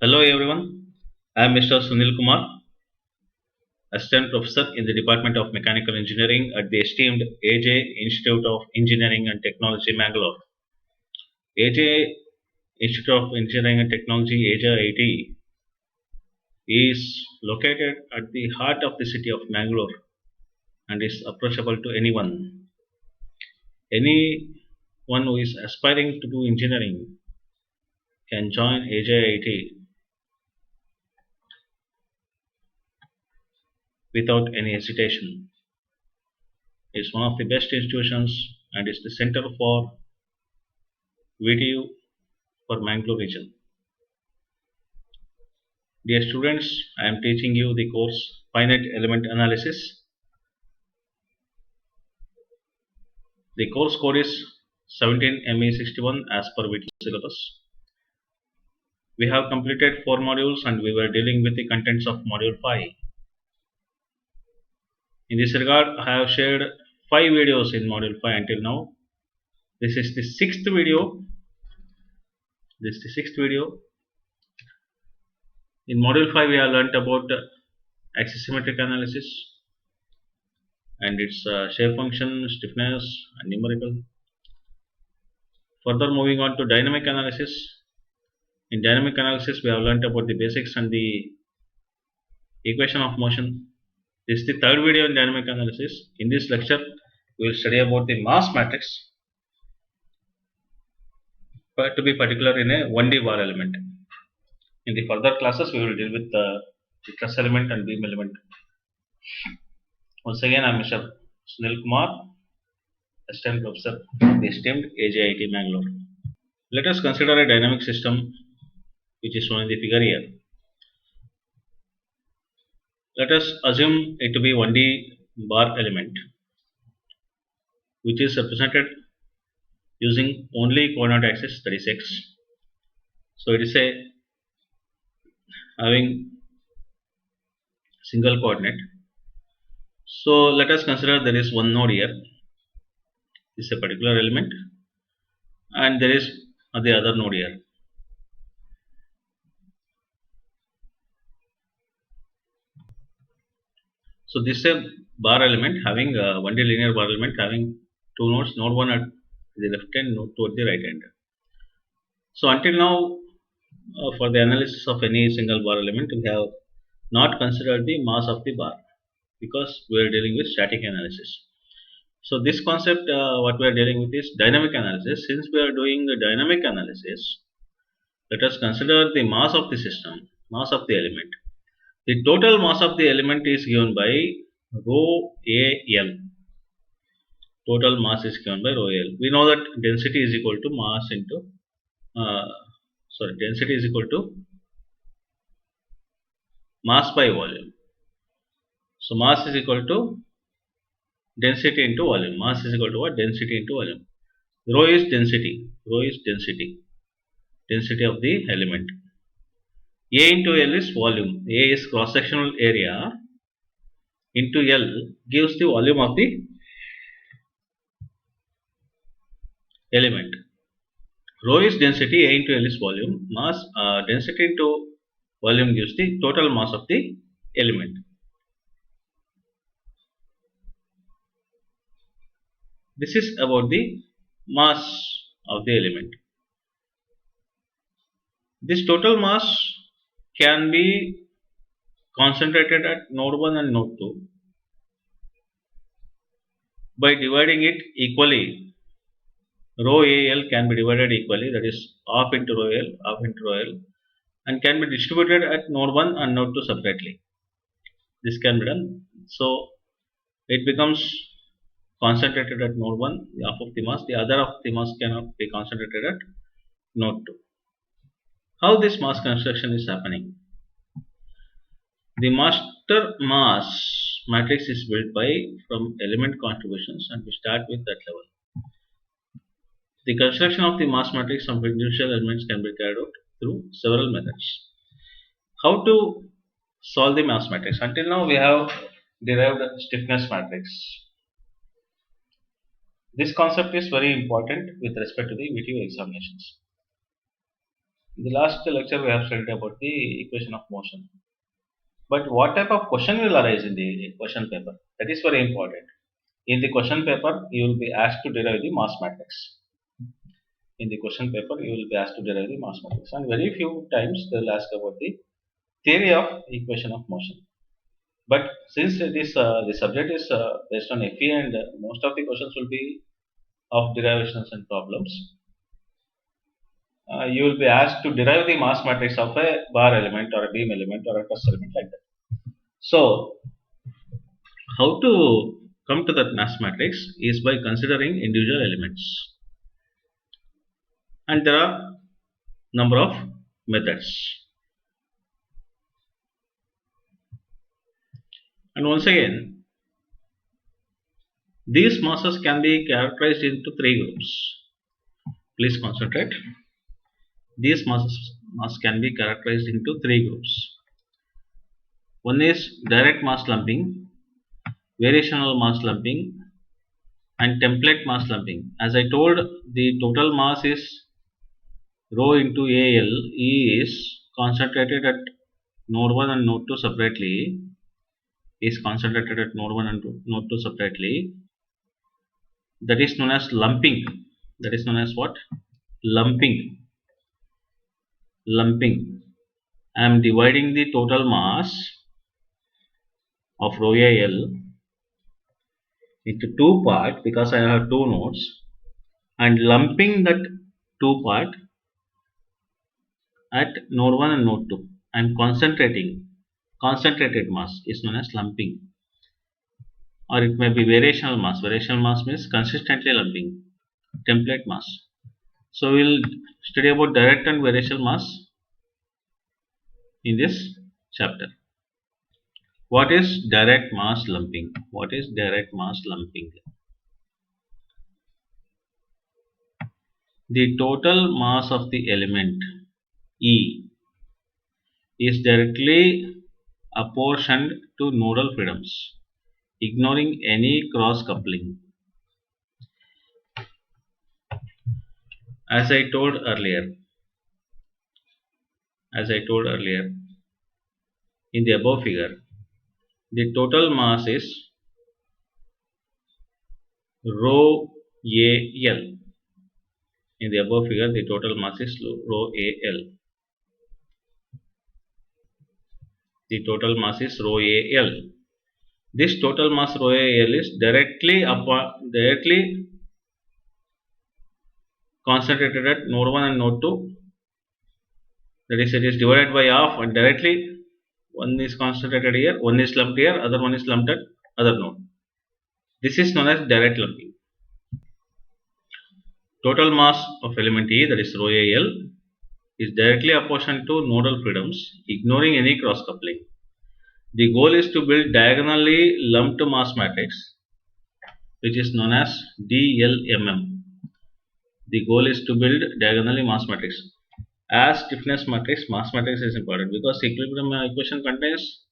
Hello everyone, I am Mr. Sunil Kumar, Assistant Professor in the Department of Mechanical Engineering at the esteemed AJ Institute of Engineering and Technology, Mangalore. AJ Institute of Engineering and Technology, AJ IT, is located at the heart of the city of Mangalore and is approachable to anyone. Anyone who is aspiring to do engineering can join AJ IT without any hesitation. It is one of the best institutions and is the center for VTU for Mangalore region. Dear students, I am teaching you the course Finite Element Analysis. The course code is 17ME61 as per VTU syllabus. We have completed 4 modules and we were dealing with the contents of module 5. In this regard, I have shared 5 videos in module 5 until now. This is the 6th video. In module 5, we have learnt about axisymmetric analysis and its shape function, stiffness, and numerical. Further, moving on to dynamic analysis. In dynamic analysis, we have learnt about the basics and the equation of motion. This is the 3rd video in dynamic analysis. In this lecture, we will study about the mass matrix, but to be particular in a 1D bar element. In the further classes, we will deal with the truss element and beam element. Once again, I am Mr. Sunil Kumar, Assistant Professor, the esteemed AJIT Mangalore. Let us consider a dynamic system which is shown in the figure here. Let us assume it to be 1D bar element which is represented using only coordinate axis, that is x. So it is having single coordinate. So let us consider there is one node here. This is a particular element and there is the other node here. So this is a bar element having 1D linear bar element having two nodes, node 1 at the left hand, node 2 at the right hand. So until now, for the analysis of any single bar element, we have not considered the mass of the bar because we are dealing with static analysis. So this concept, what we are dealing with is dynamic analysis. Since we are doing the dynamic analysis, let us consider the mass of the system, mass of the element. The total mass of the element is given by rho Al. Total mass is given by rho Al. We know that density is equal to mass into density is equal to mass by volume. So mass is equal to density into volume. Mass is equal to what? Density into volume. Rho is density. Rho is density. Density of the element. A into L is volume. A is cross sectional area into L gives the volume of the element. Rho is density. A into L is volume. Mass density into volume gives the total mass of the element. This is about the mass of the element. This total mass can be concentrated at node 1 and node 2 by dividing it equally. Rho Al can be divided equally, that is half into rho Al, half into rho L, and can be distributed at node 1 and node 2 separately. This can be done. So it becomes concentrated at node 1, half of the mass, the other half of the mass cannot be concentrated at node 2. How this mass construction is happening? The master mass matrix is built from element contributions and we start with that level. The construction of the mass matrix from individual elements can be carried out through several methods. How to solve the mass matrix? Until now we have derived stiffness matrix. This concept is very important with respect to the VTU examinations. In the last lecture, we have studied about the equation of motion. But what type of question will arise in the question paper? That is very important. In the question paper, you will be asked to derive the mass matrix. In the question paper, you will be asked to derive the mass matrix, and very few times they will ask about the theory of equation of motion. But since it is the subject is based on FE, and most of the questions will be of derivations and problems, you will be asked to derive the mass matrix of a bar element or a beam element or a truss element like that. So, how to come to that mass matrix is by considering individual elements, and there are number of methods. And once again, these masses can be characterized into three groups. Please concentrate. These mass can be characterized into three groups. One is direct mass lumping, variational mass lumping, and template mass lumping. As I told, the total mass is rho into AL is concentrated at node 1 and node 2 separately. Node 2 separately. That is known as lumping. That is known as what? Lumping. I am dividing the total mass of rho AL into two parts because I have two nodes, and lumping that two part at node 1 and node 2. I am concentrated mass is known as lumping, or it may be variational mass. Variational mass means consistently lumping. Template mass. So we will study about direct and variational mass in this chapter. What is direct mass lumping? What is direct mass lumping? The total mass of the element E is directly apportioned to nodal freedoms, ignoring any cross coupling. As I told earlier, in the above figure, the total mass is rho AL. In the above figure, the total mass is rho AL. The total mass is rho AL. This total mass rho AL is directly concentrated at node 1 and node 2. That is, it is divided by half, and directly one is concentrated here, one is lumped here, other one is lumped at other node. This is known as direct lumping. Total mass of element E, that is rho AL, is directly apportioned to nodal freedoms, ignoring any cross coupling. The goal is to build diagonally lumped mass matrix, which is known as DLMM. The goal is to build diagonally mass matrix. As stiffness matrix, mass matrix is important because equilibrium equation contains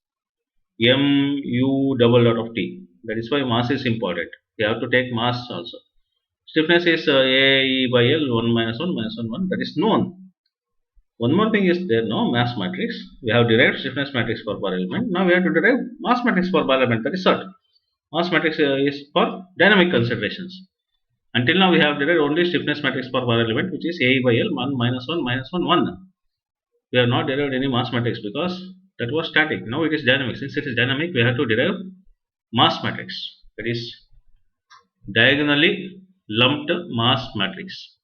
mu double dot of T. That is why mass is important. We have to take mass also. Stiffness is AE by L 1 minus 1 minus 1 1. That is known. One more thing is there, no mass matrix. We have derived stiffness matrix for bar element. Now we have to derive mass matrix for bar element. That is certain. Mass matrix is for dynamic considerations. Until now we have derived only stiffness matrix for bar element, which is AE by L 1 minus 1 minus 1 1. We have not derived any mass matrix because that was static. Now it is dynamic. Since it is dynamic, we have to derive mass matrix. That is diagonally lumped mass matrix,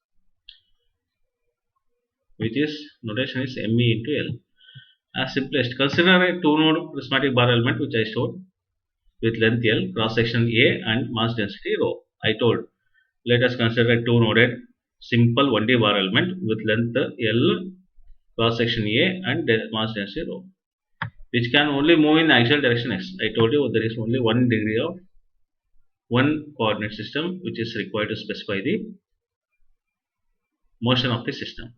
which is notation is Me into L. As simplest, consider a two-node prismatic bar element which I showed with length L, cross section A, and mass density rho. I told, let us consider a two-noded simple 1D bar element with length L, cross section A, and mass density rho, which can only move in axial direction x. I told you there is only 1 degree of one coordinate system which is required to specify the motion of the system.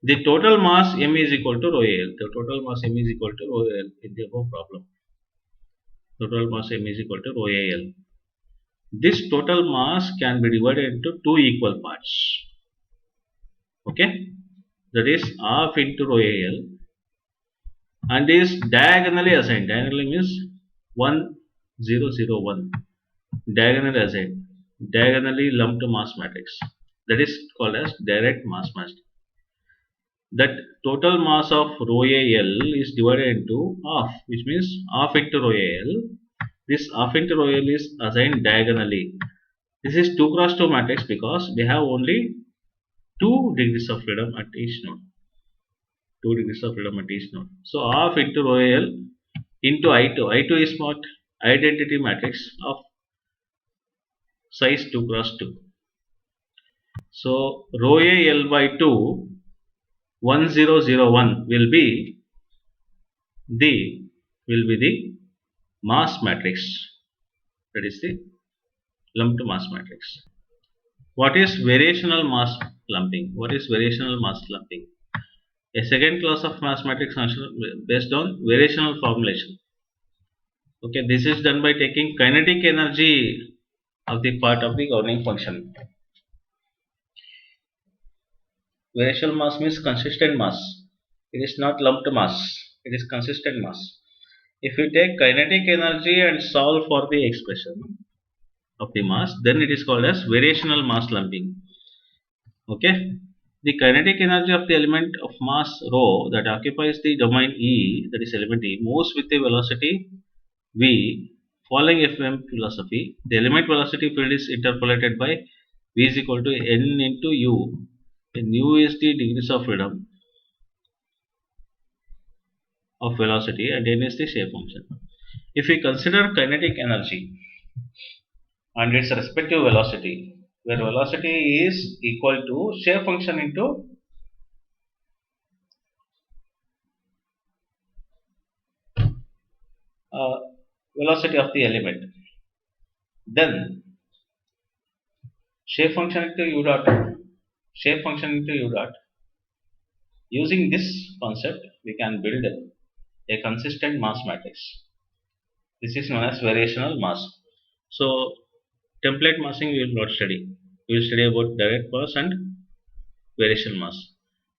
The total mass M is equal to rho AL. The total mass M is equal to rho AL in the above problem. Total mass M is equal to rho AL. This total mass can be divided into two equal parts. Okay. that is half into rho AL and is diagonally assigned. Diagonally means 1001. Diagonally assigned. Diagonally lumped mass matrix. That is called as direct mass matrix. That total mass of rho AL is divided into half, which means half into rho AL. This half into rho AL is assigned diagonally. This is 2 cross 2 matrix because they have only 2 degrees of freedom at each node. 2 degrees of freedom at each node. So half into rho AL into I2. I2 is what? Identity matrix of size 2 cross 2. So rho AL by 2 1001 will be the mass matrix, that is the lumped mass matrix. What is variational mass lumping? What is variational mass lumping? A second class of mass matrix function based on variational formulation. Okay, this is done by taking kinetic energy of the part of the governing function. Variational mass means consistent mass. It is not lumped mass. It is consistent mass. If you take kinetic energy and solve for the expression of the mass, then it is called as variational mass lumping. Okay. The kinetic energy of the element of mass rho that occupies the domain E, that is element E, moves with the velocity v. Following FM philosophy, the element velocity field is interpolated by v is equal to n into u. And u is the degrees of freedom of velocity and n is the shape function. If we consider kinetic energy and its respective velocity, where velocity is equal to shape function into velocity of the element, then shape function into u dot, shape function into u dot. Using this concept, we can build a consistent mass matrix. This is known as variational mass. So, template massing we will not study. We will study about direct mass and variational mass.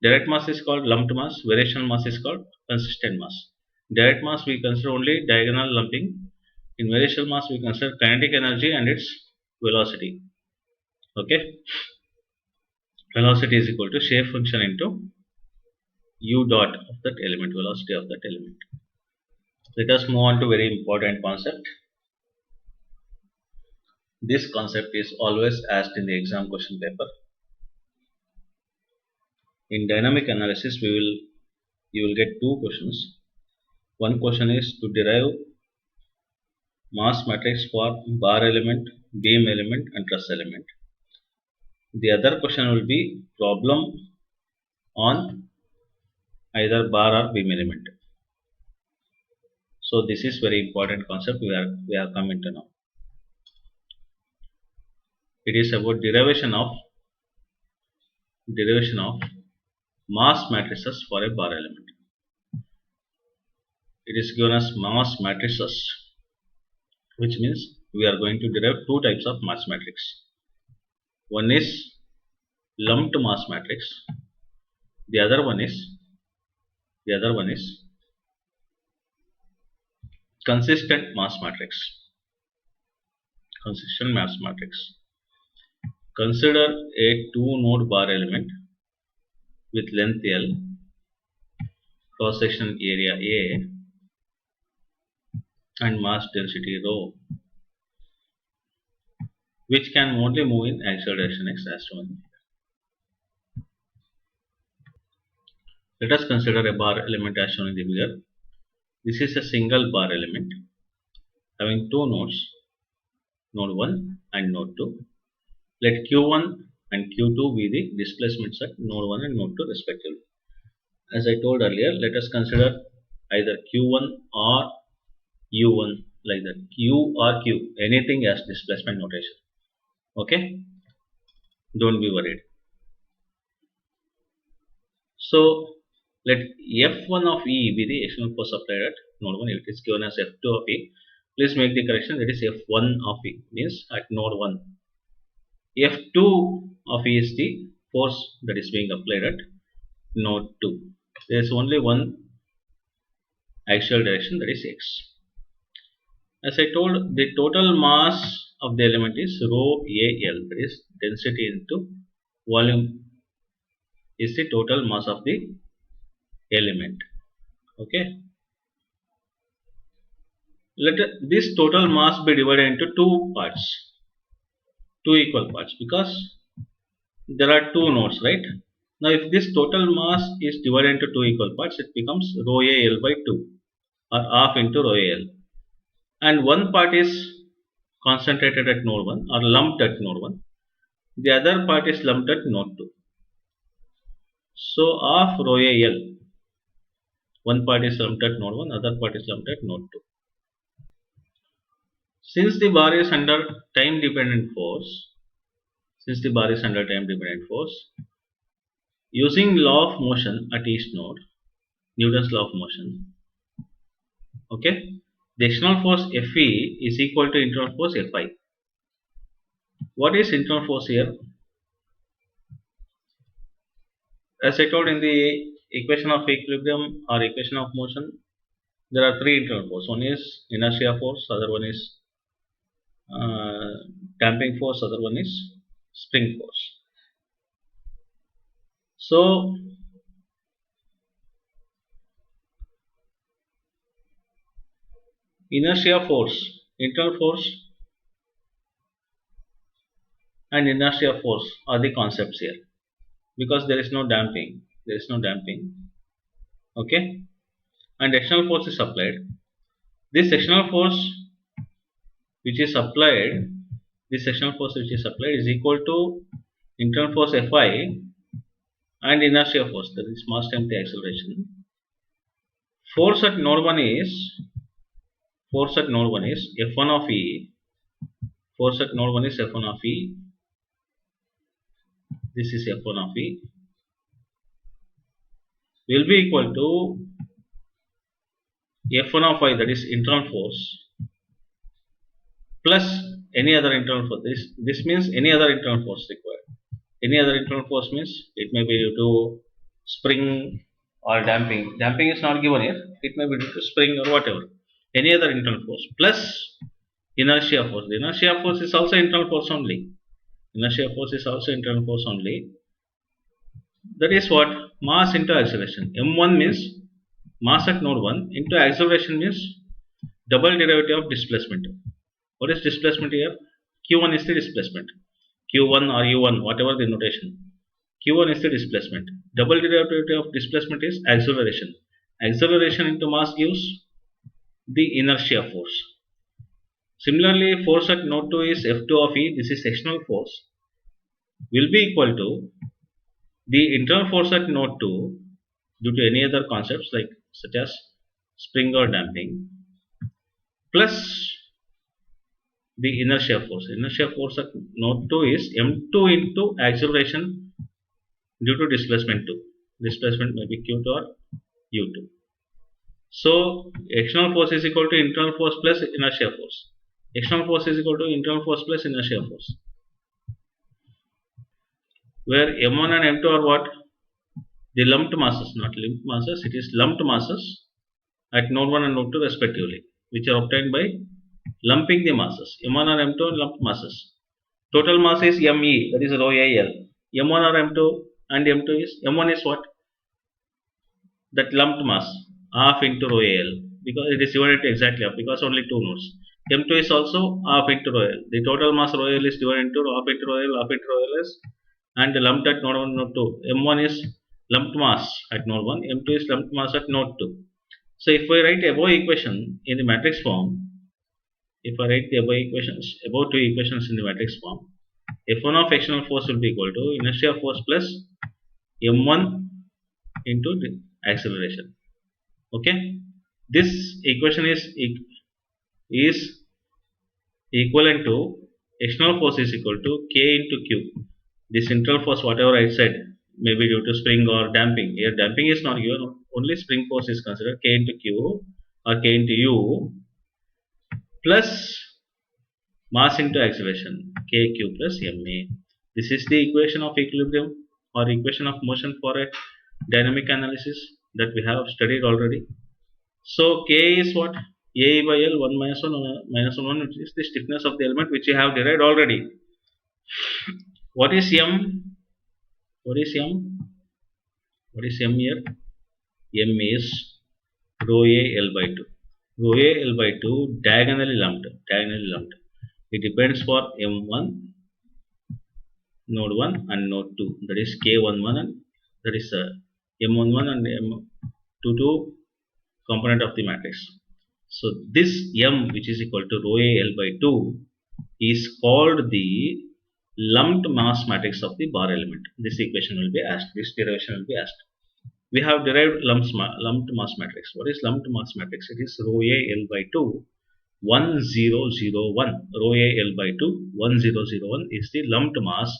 Direct mass is called lumped mass, variational mass is called consistent mass. Direct mass we consider only diagonal lumping. In variational mass we consider kinetic energy and its velocity. Okay. Velocity is equal to shape function into u dot of that element, velocity of that element. Let us move on to very important concept. This concept is always asked in the exam question paper. In dynamic analysis, you will get 2 questions. One question is to derive mass matrix for bar element, beam element and truss element. The other question will be problem on either bar or beam element. So this is very important concept we are coming to know. It is about derivation of mass matrices for a bar element. It is given as mass matrices, which means we are going to derive 2 types of mass matrix. One is lumped mass matrix. The other one is consistent mass matrix. Consistent mass matrix. Consider a 2-node bar element with length L, cross section area A and mass density rho, which can only move in axial direction x as shown. Let us consider a bar element as shown in the figure. This is a single bar element having 2 nodes, node 1 and node 2. Let Q1 and Q2 be the displacements at node 1 and node 2 respectively. As I told earlier, let us consider either Q1 or U1 like that. Q or Q, anything as displacement notation. Okay? Don't be worried. So, let F1 of E be the external force applied at node 1. It is given as F2 of E. Please make the correction, that is F1 of E, means at node 1. F2 of E is the force that is being applied at node 2. There is only one axial direction, that is x. As I told, the total mass of the element is rho AL, that is density into volume is the total mass of the element. Okay. Let this total mass be divided into two parts, two equal parts, because there are two nodes, right? Now, if this total mass is divided into two equal parts, it becomes rho AL by 2 or half into rho AL. And one part is concentrated at node 1 or lumped at node 1. The other part is lumped at node 2. So, half rho AL, one part is lumped at node 1, other part is lumped at node 2. Since the bar is under time dependent force, using law of motion at each node, Newton's law of motion, okay, the external force Fe is equal to internal force Fi. What is internal force here? As I told in the equation of equilibrium or equation of motion, there are three internal forces. One is inertia force, other one is damping force, other one is spring force. So, inertia force, internal force and inertia force are the concepts here, because there is no damping, okay, and external force is applied. This external force which is applied is equal to internal force Fi and inertia force, that is mass times the acceleration. Force at node 1 is F1 of E. Force at node 1 is F1 of E. This is F1 of E. Will be equal to F1 of I, that is internal force, plus any other internal force. This means any other internal force required. Any other internal force means it may be due to spring or damping. Damping is not given here. It may be due to spring or whatever. Any other internal force plus inertia force. The inertia force is also internal force only. That is what? Mass into acceleration. M1 means mass at node 1 into acceleration means double derivative of displacement. What is displacement here? Q1 is the displacement. Q1 or U1, whatever the notation. Q1 is the displacement. Double derivative of displacement is acceleration. Acceleration into mass gives the inertia force. Similarly, force at node 2 is F2 of E. This is external force. Will be equal to the internal force at node 2 due to any other concepts like such as spring or damping, plus the inertia force. Inertia force at node 2 is M2 into acceleration due to displacement 2. Displacement may be Q2 or U2. So, external force is equal to internal force plus inertia force. External force is equal to internal force plus inertia force. Where M1 and M2 are what? The lumped masses, not linked masses. It is lumped masses at node 1 and node 2 respectively, which are obtained by lumping the masses. M1 or M2 are lumped masses. Total mass is ME, that is rho AL. M1 or M2 and M2 is, M1 is what? That lumped mass, half into rho AL, because it is divided exactly half, because only two nodes. M2 is also half into rho AL. The total mass rho AL is divided into half into rho AL, half into rho AL is, and lumped at node 1, node 2. M1 is lumped mass at node 1, M2 is lumped mass at node 2. So if I write above equation in the matrix form, above two equations in the matrix form, F1 of external force will be equal to inertia force plus M1 into the acceleration. Okay, this equation is equivalent to external force is equal to K into Q. This internal force, whatever I said, may be due to spring or damping. Here damping is not given, only spring force is considered, K into Q or K into U, plus mass into acceleration, KQ plus MA. This is the equation of equilibrium or equation of motion for a dynamic analysis that we have studied already. So K is what? A by L 1 minus 1 minus 1 which is the stiffness of the element which you have derived already. What is M? What is M? What is M here? M is rho A L by 2. Rho A L by 2 diagonally lumped. Diagonally lumped. It depends for M1, node 1 and node 2. That is K11 and that is M11 and M22 component of the matrix. So this M which is equal to rho A L by 2 is called the lumped mass matrix of the bar element. This equation will be asked. This derivation will be asked. We have derived lumped mass matrix. What is lumped mass matrix? It is rho A L by 2 1001. Rho A L by 2 1001 is the lumped mass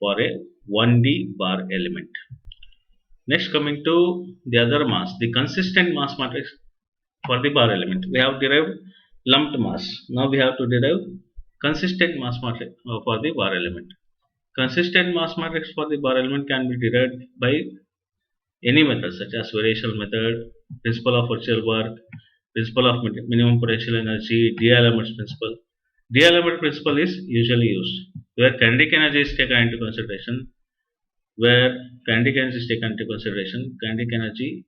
for a 1D bar element. Next, coming to the other mass, the consistent mass matrix for the bar element. We have derived lumped mass. Now we have to derive consistent mass matrix for the bar element. Consistent mass matrix for the bar element can be derived by any method such as variational method, principle of virtual work, principle of minimum potential energy, D'Alembert's principle. D'Alembert principle is usually used where kinetic energy is taken into consideration. Kinetic energy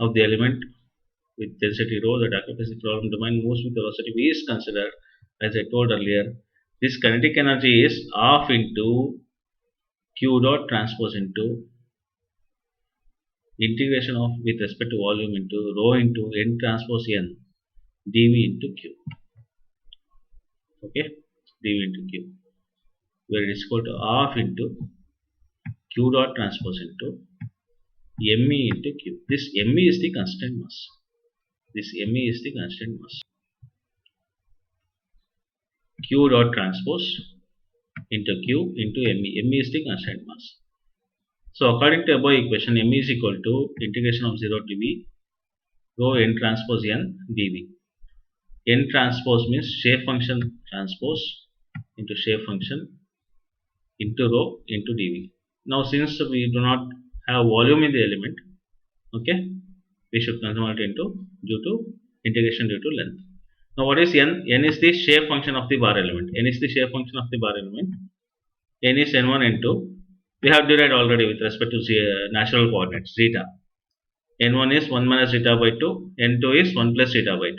of the element with density rho that occupies the problem domain moves with velocity v is considered. As I told earlier, this kinetic energy is half into q dot transpose into integration of with respect to volume into rho into n transpose n dv into q. Okay, dv into q, where it is equal to half into q dot transpose into me into q. This me is the constant mass. This me is the constant mass. Q dot transpose into q into me. Me is the constant mass. So according to above equation, me is equal to integration of 0 to v rho n transpose n dv. N transpose means shape function transpose into shape function into rho into dv. Now since we do not have volume in the element, okay, we should convert into due to integration due to length. Now what is n? N is the shape function of the bar element. N is the shape function of the bar element. N is n1 n2. We have derived already with respect to natural coordinates zeta. N1 is 1 minus zeta by 2. N2 is 1 plus zeta by 2.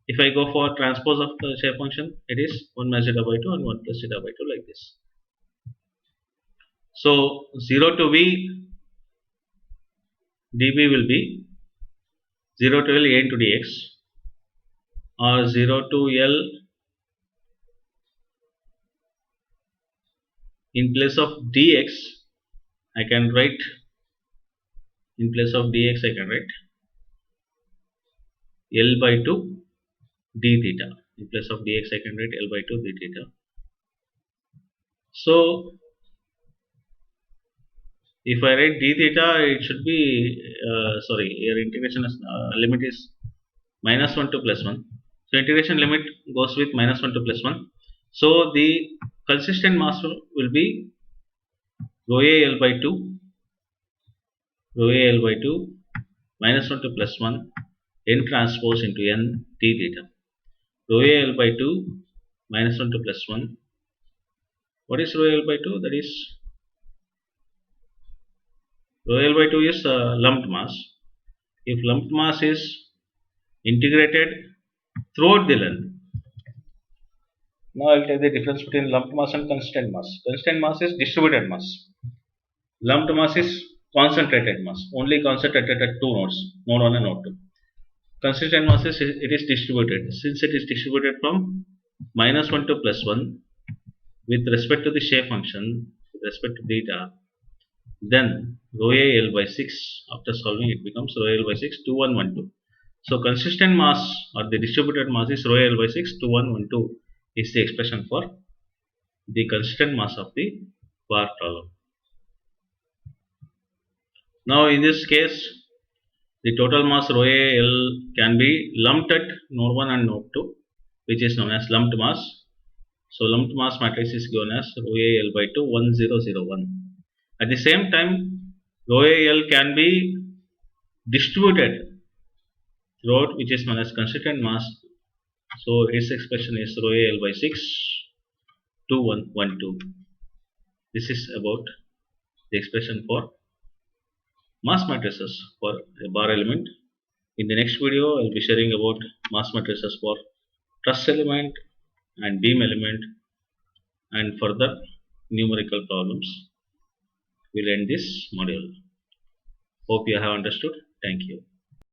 If I go for transpose of the shape function, it is 1 minus zeta by 2 and 1 plus zeta by 2 like this. So 0 to v dv will be 0 to L a into dx or 0 to L in place of dx I can write in place of dx I can write L by 2 d theta. In place of dx I can write L by 2 d theta. So if I write d theta, it should be your integration is, limit is minus 1 to plus 1. So integration limit goes with minus 1 to plus 1. So the consistent mass will be rho a L by 2 minus 1 to plus 1 n transpose into n d theta. Rho a L by 2 minus 1 to plus 1. What is rho a L by 2? That is rho L by 2 is lumped mass. If lumped mass is integrated throughout the length, now I will tell the difference between lumped mass and constant mass. Constant mass is distributed mass. Lumped mass is concentrated mass, only concentrated at two nodes, node 1 and node 2. Consistent mass is it is distributed. Since it is distributed from minus 1 to plus 1 with respect to the shape function, with respect to theta, then rho a L by 6, after solving it becomes rho a L by 6 2112. So consistent mass or the distributed mass is rho a L by 6 2112 is the expression for the consistent mass of the bar problem. Now in this case, the total mass rho a L can be lumped at node 1 and node 2, which is known as lumped mass. So lumped mass matrix is given as rho a L by 2 1001. At the same time, rho Al can be distributed throughout, which is known as consistent mass. So its expression is rho Al by 6 2112. This is about the expression for mass matrices for a bar element. In the next video, I will be sharing about mass matrices for truss element and beam element and further numerical problems. We'll end this module. Hope you have understood. Thank you.